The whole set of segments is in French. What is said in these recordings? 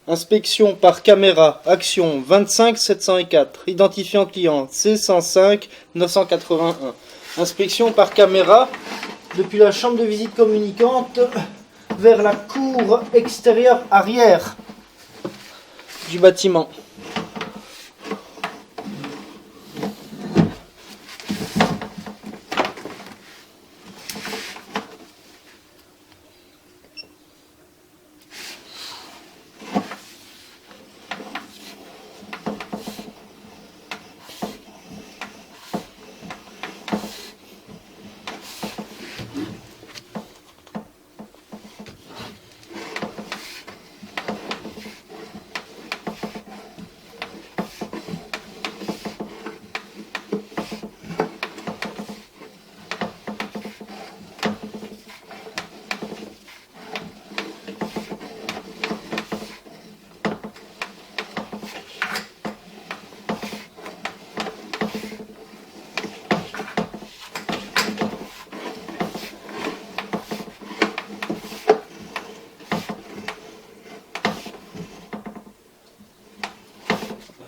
Inspection par caméra, action 25 704, identifiant client C105 981. Inspection par caméra depuis la chambre de visite communicante vers la cour extérieure arrière du bâtiment.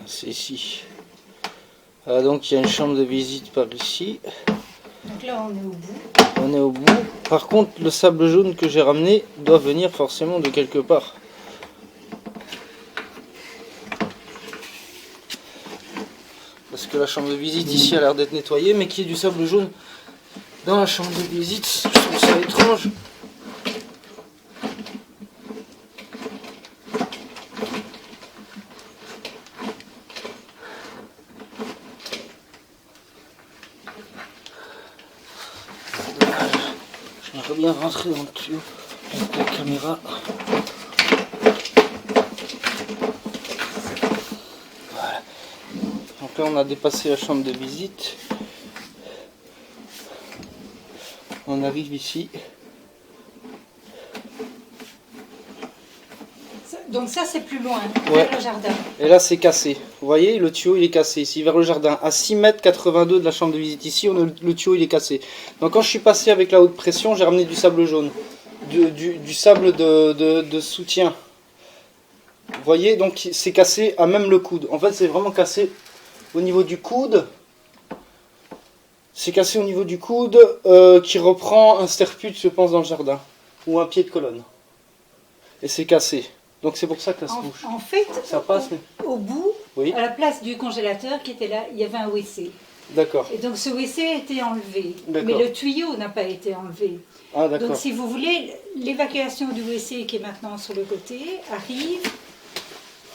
C'est ici. Ah, donc il y a une chambre de visite par ici. Donc là on est au bout. On est au bout. Par contre, le sable jaune que j'ai ramené doit venir forcément de quelque part. Parce que la chambre de visite ici a l'air d'être nettoyée, mais qu'il y ait du sable jaune dans la chambre de visite, je trouve ça étrange. J'aimerais bien rentrer dans le tuyau avec la caméra. Voilà. Donc là on a dépassé la chambre de visite. On arrive ici. Donc ça c'est plus loin, Ouais. vers le jardin. Et là c'est cassé. Vous voyez, le tuyau il est cassé ici vers le jardin. À 6 mètres 82 de la chambre de visite ici, le tuyau il est cassé. Donc quand je suis passé avec la haute pression, j'ai ramené du sable jaune. Du sable de soutien. Vous voyez, donc c'est cassé à même le coude. En fait c'est vraiment cassé au niveau du coude. C'est cassé au niveau du coude qui reprend un sterput, je pense, dans le jardin. Ou un pied de colonne. Et c'est cassé. Donc c'est pour ça que ça se bouge. En fait, Ça passe, mais... au bout, Oui. à la place du congélateur qui était là, il y avait un WC. D'accord. Et donc ce WC a été enlevé. D'accord. Mais le tuyau n'a pas été enlevé. Ah d'accord. Donc si vous voulez, l'évacuation du WC qui est maintenant sur le côté arrive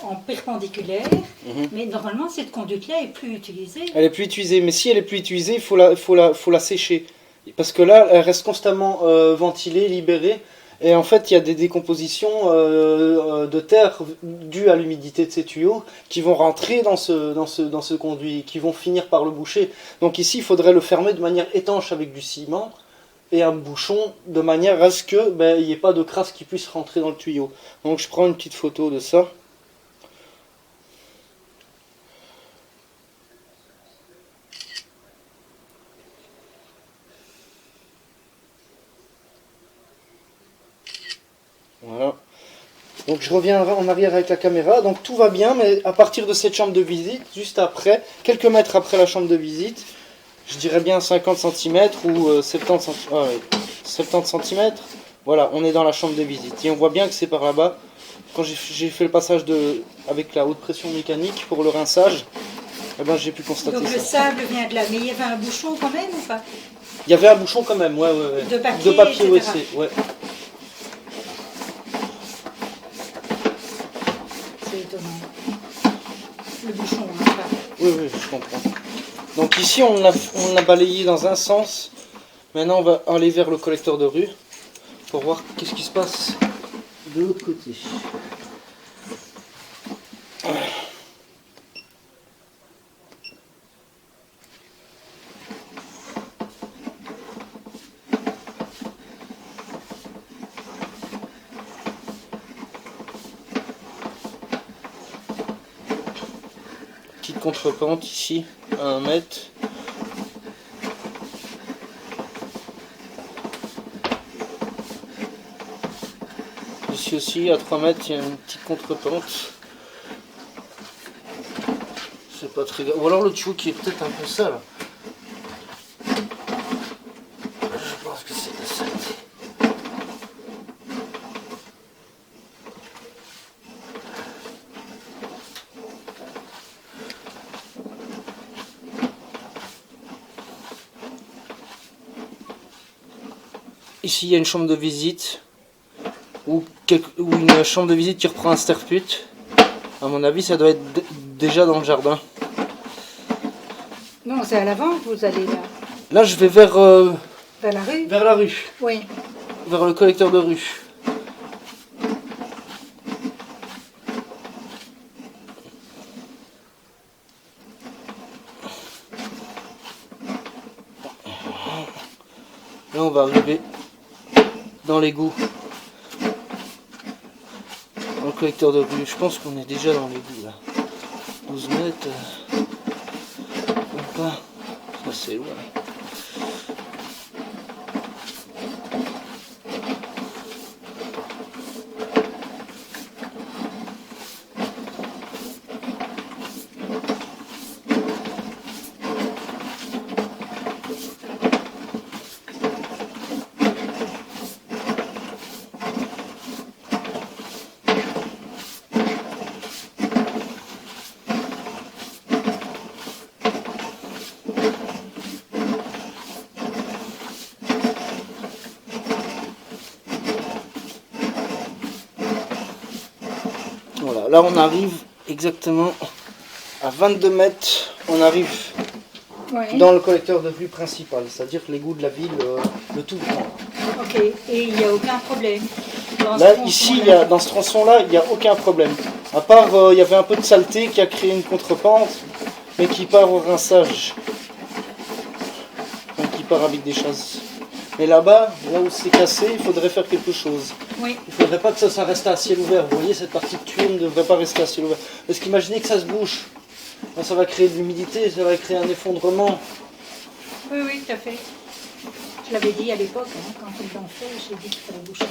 en perpendiculaire. Mais normalement cette conduite-là est plus utilisée. Elle est plus utilisée, mais si elle est plus utilisée, il faut la sécher. Parce que là, elle reste constamment ventilée, libérée. Et en fait, il y a des décompositions de terre dues à l'humidité de ces tuyaux qui vont rentrer dans ce conduit, qui vont finir par le boucher. Donc ici, il faudrait le fermer de manière étanche avec du ciment et un bouchon de manière à ce que il n'y ait pas de crasse qui puisse rentrer dans le tuyau. Donc je prends une petite photo de ça. Voilà. Donc je reviens en arrière avec la caméra. Donc tout va bien, mais à partir de cette chambre de visite, juste après, quelques mètres après la chambre de visite, je dirais bien 50 cm ou 70 cm. Voilà, on est dans la chambre de visite. Et on voit bien que c'est par là-bas. Quand j'ai fait le passage avec la haute pression mécanique pour le rinçage, eh ben, j'ai pu constater Donc ça. le sable vient de là. Mais il y avait un bouchon quand même ou pas? Il y avait un bouchon quand même, ouais. De papier, etc. WC, ouais. C'est étonnant. Le bouchon, hein, pas. Oui, je comprends. Donc ici, on a balayé dans un sens. Maintenant, on va aller vers le collecteur de rue pour voir qu'est-ce qui se passe de l'autre côté. Petite contrepente ici, à 1 mètre. Monsieur aussi, à 3 mètres, il y a une petite contrepente. C'est pas très grave. Ou alors le tuyau qui est peut-être un peu sale. Je pense que c'est de ça. Ici, il y a une chambre de visite. Ou une chambre de visite qui reprend un sterput. À mon avis, ça doit être déjà dans le jardin. Non, c'est à l'avant que vous allez là. Là, je vais vers Vers la rue? vers la rue, Oui. vers le collecteur de rue. Là, on va arriver dans l'égout. Dans le collecteur de rue. Je pense qu'on est déjà dans l'égout là. 12 mètres. Même pas. Ça, c'est loin. Voilà, là on arrive exactement à 22 mètres, on arrive Oui. dans le collecteur de rue principal, c'est-à-dire l'égout de la ville, le tout grand. Ok. Et il n'y a aucun problème. Dans ce Là, tronçon-là. ici, dans ce tronçon-là, il n'y a aucun problème. À part, il y avait un peu de saleté qui a créé une contrepente, mais qui part au rinçage. Enfin, qui part avec des chasses. Mais là-bas, là où c'est cassé, il faudrait faire quelque chose. Oui. Il ne faudrait pas que ça reste à ciel ouvert. Vous voyez, cette partie de tuyau ne devrait pas rester à ciel ouvert. Parce qu'imaginez que ça se bouche. Là, ça va créer de l'humidité, ça va créer un effondrement. Oui, oui, tout à fait. Je l'avais dit à l'époque, hein, quand ils l'ont fait, j'ai dit qu'il fallait boucher ça.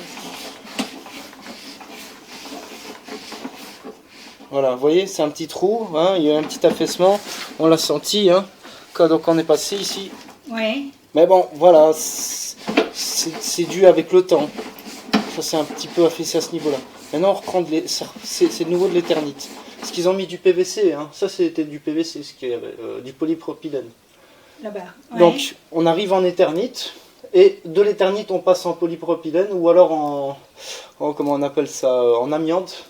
Voilà, vous voyez, c'est un petit trou, hein, il y a un petit affaissement. On l'a senti, hein, donc on est passé ici. Oui. Mais bon, voilà, c'est dû avec le temps. Ça c'est un petit peu affaissé à ce niveau-là. Maintenant on reprend c'est de nouveau de l'éternite. Ce qu'ils ont mis du PVC, hein, ça c'était du PVC, ce qui est du polypropylène. Là-bas. Ouais. Donc on arrive en éternite, et de l'éternite on passe en polypropylène, ou alors comment on appelle ça, en amiante,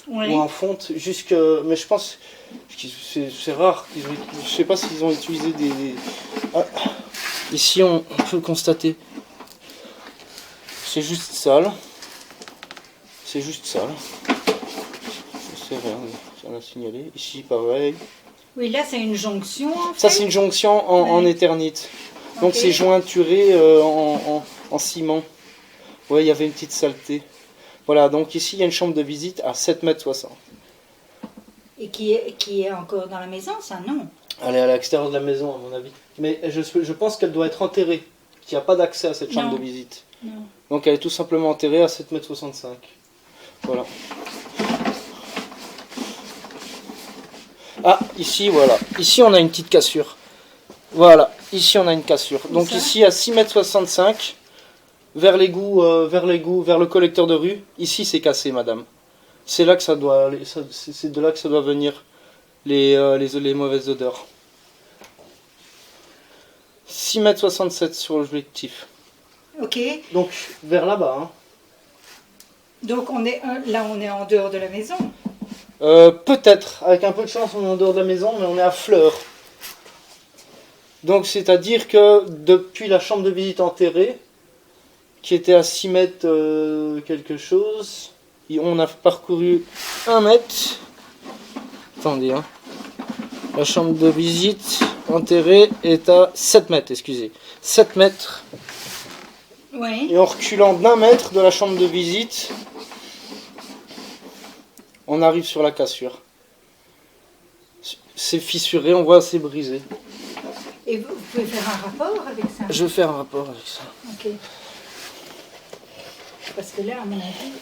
Oui. ou en fonte, mais je pense que c'est rare, je sais pas s'ils ont utilisé des... Ah. Ici on peut le constater, c'est juste sale, c'est juste sale, c'est rien, ça l'a signalé, ici pareil. Oui, là c'est une jonction en fait. Ça c'est une jonction en éternite, donc Ok. c'est jointuré en ciment. Ouais, il y avait une petite saleté. Voilà, donc ici il y a une chambre de visite à 7,60 m. Et qui est encore dans la maison, ça non? Elle est à l'extérieur de la maison à mon avis. Mais je pense qu'elle doit être enterrée, qu'il n'y a pas d'accès à cette chambre Non. de visite. Non. Donc elle est tout simplement enterrée à 7,65 m. Voilà. Ah, ici, voilà. Ici, on a une petite cassure. Voilà, ici, on a une cassure. Donc ça ici, à 6,65 m, vers le collecteur de rue. Ici, c'est cassé, madame. C'est là que ça doit aller, c'est de là que ça doit venir les mauvaises odeurs. 6,67 m sur l'objectif. Ok. Donc, vers là-bas, hein. Donc là on est en dehors de la maison. Peut-être, avec un peu de chance, on est en dehors de la maison, mais on est à fleur. Donc, c'est-à-dire que depuis la chambre de visite enterrée, qui était à 6 mètres quelque chose, on a parcouru 1 mètre. Attendez, hein. La chambre de visite enterrée est à 7 mètres, excusez. 7 mètres. Oui. Et en reculant d'1 mètre de la chambre de visite, on arrive sur la cassure. C'est fissuré, on voit c'est brisé. Et vous pouvez faire un rapport avec ça? Je vais faire un rapport avec ça. Ok. Parce que là, à mon avis,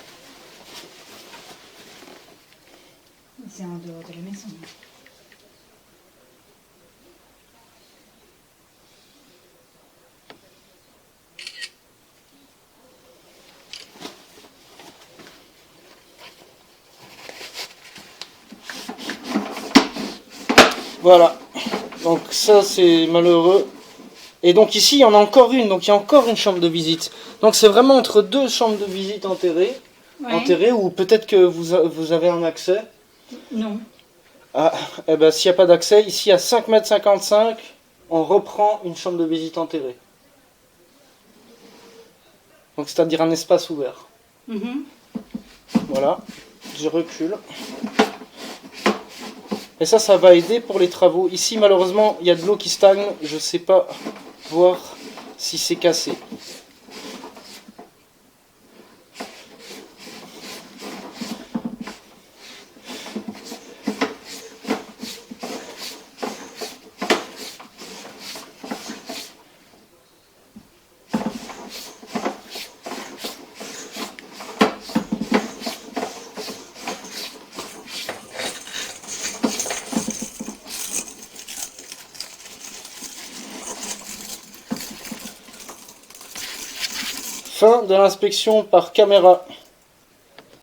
c'est en dehors de la maison. Voilà, donc ça c'est malheureux. Et donc ici il y en a encore une, donc il y a encore une chambre de visite. Donc c'est vraiment entre deux chambres de visite enterrées, Ouais. ou peut-être que vous avez un accès. Non. Ah, eh ben s'il n'y a pas d'accès, ici à 5,55 m, on reprend une chambre de visite enterrée. Donc c'est-à-dire un espace ouvert. Mhm. Voilà, je recule. Et ça va aider pour les travaux. Ici, malheureusement, il y a de l'eau qui stagne. Je ne sais pas voir si c'est cassé. Fin de l'inspection par caméra.